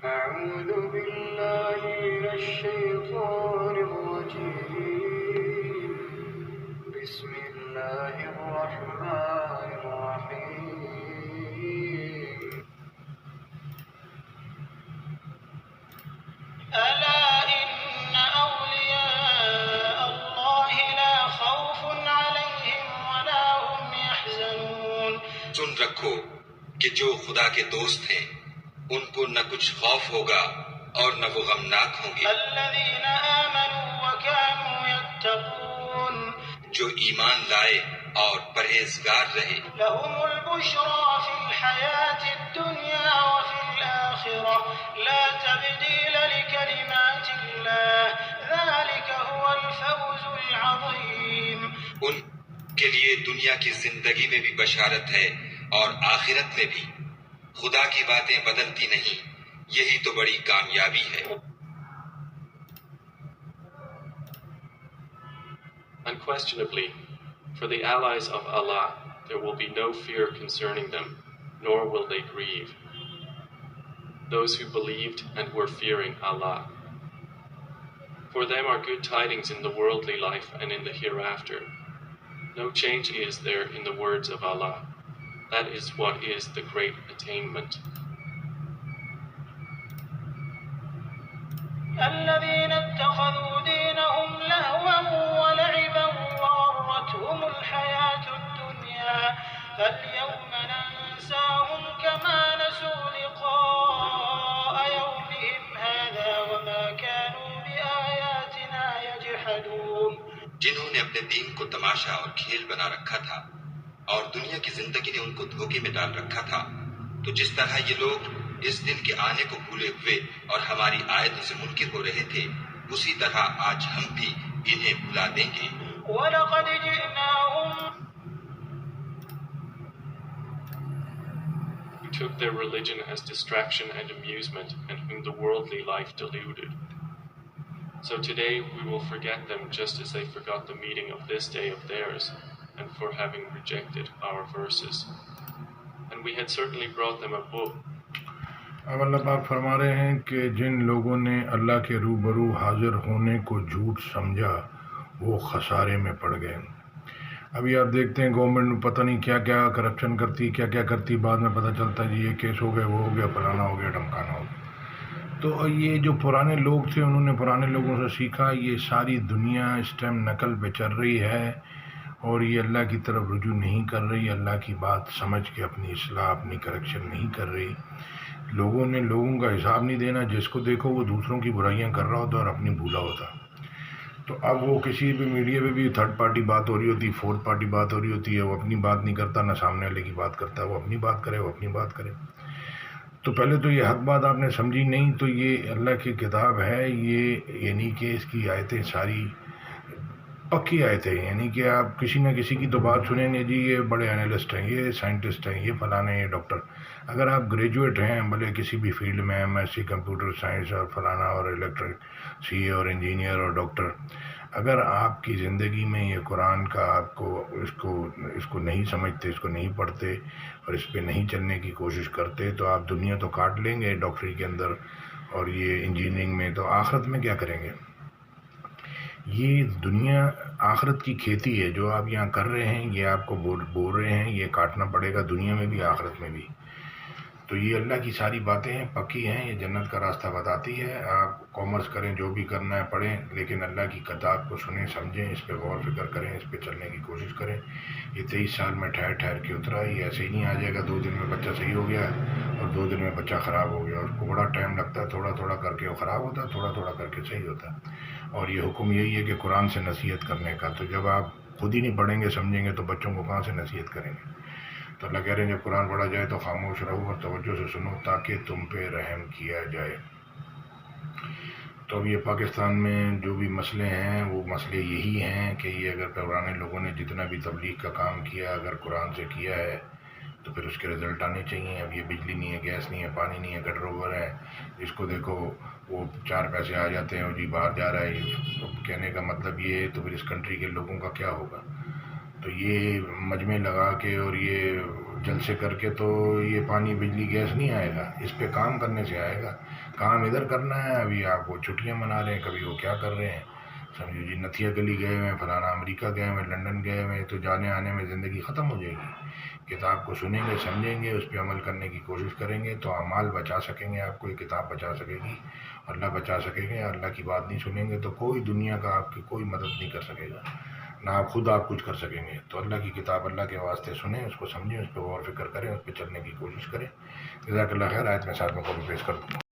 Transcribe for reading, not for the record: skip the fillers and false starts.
أعوذ بالله من الشيطان الرجيم بسم الله الرحمن الرحيم ألا إن أولياء الله لا خوف عليهم ولا هم يحزنون سن رکھو کہ جو خدا کے دوست ہیں ان کو نہ کچھ خوف ہوگا اور نہ وہ غمناک ہوں گے. الذين آمنوا وكانوا يتقون جو ایمان لائے اور پرہیزگار رہے. لهم البشرى في الحياة الدنيا وفي الآخرة لا تبديل لكلمات الله ذلك هو الفوز العظيم. ان کے لیے دنیا کی زندگی میں بھی بشارت ہے اور آخرت میں بھی. خدا کی باتیں بدلتی نہیں، یہی تو بڑی کامیابی ہے. Unquestionably, for the allies of Allah, there will be no fear concerning them, nor will they grieve. Those who believed and were fearing Allah. For them are good tidings in the worldly life and in the hereafter. No change is there in the words of Allah. That is what is the great attainment. الذين اتخذوا دينهم لهوا ولعبا وغرتهم الحياة الدنيا فاليوم ننساهم كما نسوا لقاء يومهم هذا وما كانوا بآياتنا يجحدون. جنہوں نے اپنے دین کو تماشا اور کھیل بنا رکھا تھا اور دنیا کی زندگی نے ان کو دھوکے میں ڈال رکھا تھا، تو جس طرح یہ لوگ اس دن کے آنے کو بھولے ہوئے اور ہماری آیتوں سے منکر ہو رہے تھے، اسی طرح آج ہم بھی انہیں بھلا دیں گے. وَلَقَدْ جِئْنَاهُمْ Who took their religion as distraction and amusement, and whom the worldly life deluded. So today we will forget them just as they forgot the meeting of this day of theirs, and for having rejected our verses. And we had certainly brought them a book. اب اللہ پاک فرما رہے ہیں کہ جن لوگوں نے اللہ کے روبرو حاضر ہونے کو جھوٹ سمجھا وہ خسارے میں پڑ گئے. ابھی آپ دیکھتے ہیں گورنمنٹ پتہ نہیں کیا کیا کرپشن کرتی، کیا کیا کرتی، بعد میں پتہ چلتا ہے جی یہ کیس ہو گیا، وہ ہو گیا، فلانا ہو گیا، ڈھمکانا ہو گیا. تو یہ جو پرانے لوگ تھے انہوں نے پرانے لوگوں سے سیکھا. یہ ساری دنیا اس ٹائم نقل پہ چل رہی ہے اور یہ اللہ کی طرف رجوع نہیں کر رہی، اللہ کی بات سمجھ کے اپنی اصلاح، اپنی کریکشن نہیں کر رہی. لوگوں نے لوگوں کا حساب نہیں دینا، جس کو دیکھو وہ دوسروں کی برائیاں کر رہا ہوتا اور اپنی بھولا ہوتا. تو اب وہ کسی بھی میڈیا پہ بھی تھرڈ پارٹی بات ہو رہی ہوتی، فورتھ پارٹی بات ہو رہی ہوتی ہے، وہ اپنی بات نہیں کرتا، نہ سامنے والے کی بات کرتا. وہ اپنی بات کرے، وہ اپنی بات کرے. تو پہلے تو یہ حق بات آپ نے سمجھی نہیں. تو یہ اللہ کی کتاب ہے، یہ یعنی کہ اس کی آیتیں ساری پکی آیتیں، یعنی کہ آپ کسی نہ کسی کی تو بات سنیں گے، جی یہ بڑے انالسٹ ہیں، یہ سائنٹسٹ ہیں، یہ فلانے، یہ ڈاکٹر. اگر آپ گریجویٹ ہیں بھلے کسی بھی فیلڈ میں، M S C computer science اور فلانا اور الیکٹرک سی اے اور انجینئر اور ڈاکٹر، اگر آپ کی زندگی میں یہ قرآن کا آپ کو اس کو نہیں سمجھتے، اس کو نہیں پڑھتے اور اس پہ نہیں چلنے کی کوشش کرتے، تو آپ دنیا تو کاٹ لیں گے ڈاکٹری کے اندر اور یہ انجینئرنگ میں، تو آخرت میں کیا کریں گے؟ یہ دنیا آخرت کی کھیتی ہے جو آپ یہاں کر رہے ہیں، یہ آپ کو بول رہے ہیں، یہ کاٹنا پڑے گا دنیا میں بھی آخرت میں بھی. تو یہ اللہ کی ساری باتیں ہیں، پکی ہیں، یہ جنت کا راستہ بتاتی ہے. آپ کامرس کریں، جو بھی کرنا ہے پڑھیں، لیکن اللہ کی کتاب کو سنیں، سمجھیں، اس پہ غور فکر کریں، اس پہ چلنے کی کوشش کریں. یہ 23 سال میں ٹھہر ٹھہر کے اترا ہے، یہ ایسے ہی نہیں آ جائے گا 2 دن میں بچہ صحیح ہو گیا اور 2 دن میں بچہ خراب ہو گیا. اس کو بڑا ٹائم لگتا ہے، تھوڑا تھوڑا کر کے وہ خراب ہوتا ہے، تھوڑا تھوڑا کر کے صحیح ہوتا ہے. اور یہ حکم یہی ہے کہ قرآن سے نصیحت کرنے کا. تو جب آپ خود ہی نہیں پڑھیں گے، سمجھیں گے، تو بچوں کو کہاں سے نصیحت کریں گے؟ تو اللہ کہہ رہے ہیں جب قرآن پڑھا جائے تو خاموش رہو اور توجہ سے سنو تاکہ تم پہ رحم کیا جائے. تو اب یہ پاکستان میں جو بھی مسئلے ہیں وہ مسئلے یہی ہیں کہ یہ اگر پرانے لوگوں نے جتنا بھی تبلیغ کا کام کیا اگر قرآن سے کیا ہے تو پھر اس کے رزلٹ آنے چاہیے. اب یہ بجلی نہیں ہے، گیس نہیں ہے، پانی نہیں ہے، گٹر اوور ہے، اس کو دیکھو وہ 4 پیسے آ جاتے ہیں اور جی باہر جا رہا ہے. کہنے کا مطلب یہ ہے تو پھر اس کنٹری کے لوگوں کا کیا ہوگا؟ تو یہ مجمع لگا کے اور یہ جلسے کر کے تو یہ پانی بجلی گیس نہیں آئے گا، اس پہ کام کرنے سے آئے گا. کام ادھر کرنا ہے. ابھی آپ وہ چھٹیاں منا رہے ہیں، کبھی وہ کیا کر رہے ہیں، سمجھو جی نتھیا گلی گئے ہوئے ہیں، فلانا امریکہ گئے ہوئے ہیں، لنڈن گئے ہوئے ہیں، تو جانے آنے میں زندگی ختم ہو جائے گی. کتاب کو سنیں گے، سمجھیں گے، اس پہ عمل کرنے کی کوشش کریں گے تو اعمال بچا سکیں گے. آپ کو یہ کتاب بچا سکے گی، اللہ بچا سکے گے. اللہ کی بات نہیں سنیں گے تو کوئی دنیا کا آپ کی کوئی مدد نہیں کر سکے گا، نہ آپ خود آپ کچھ کر سکیں گے. تو اللہ کی کتاب اللہ کے واسطے سنیں، اس کو سمجھیں، اس پہ غور فکر کریں، اس پہ چلنے کی کوشش کریں. جزاک اللہ خیر. آیت میں ساتھ میں کو بھی پیش کر دوں.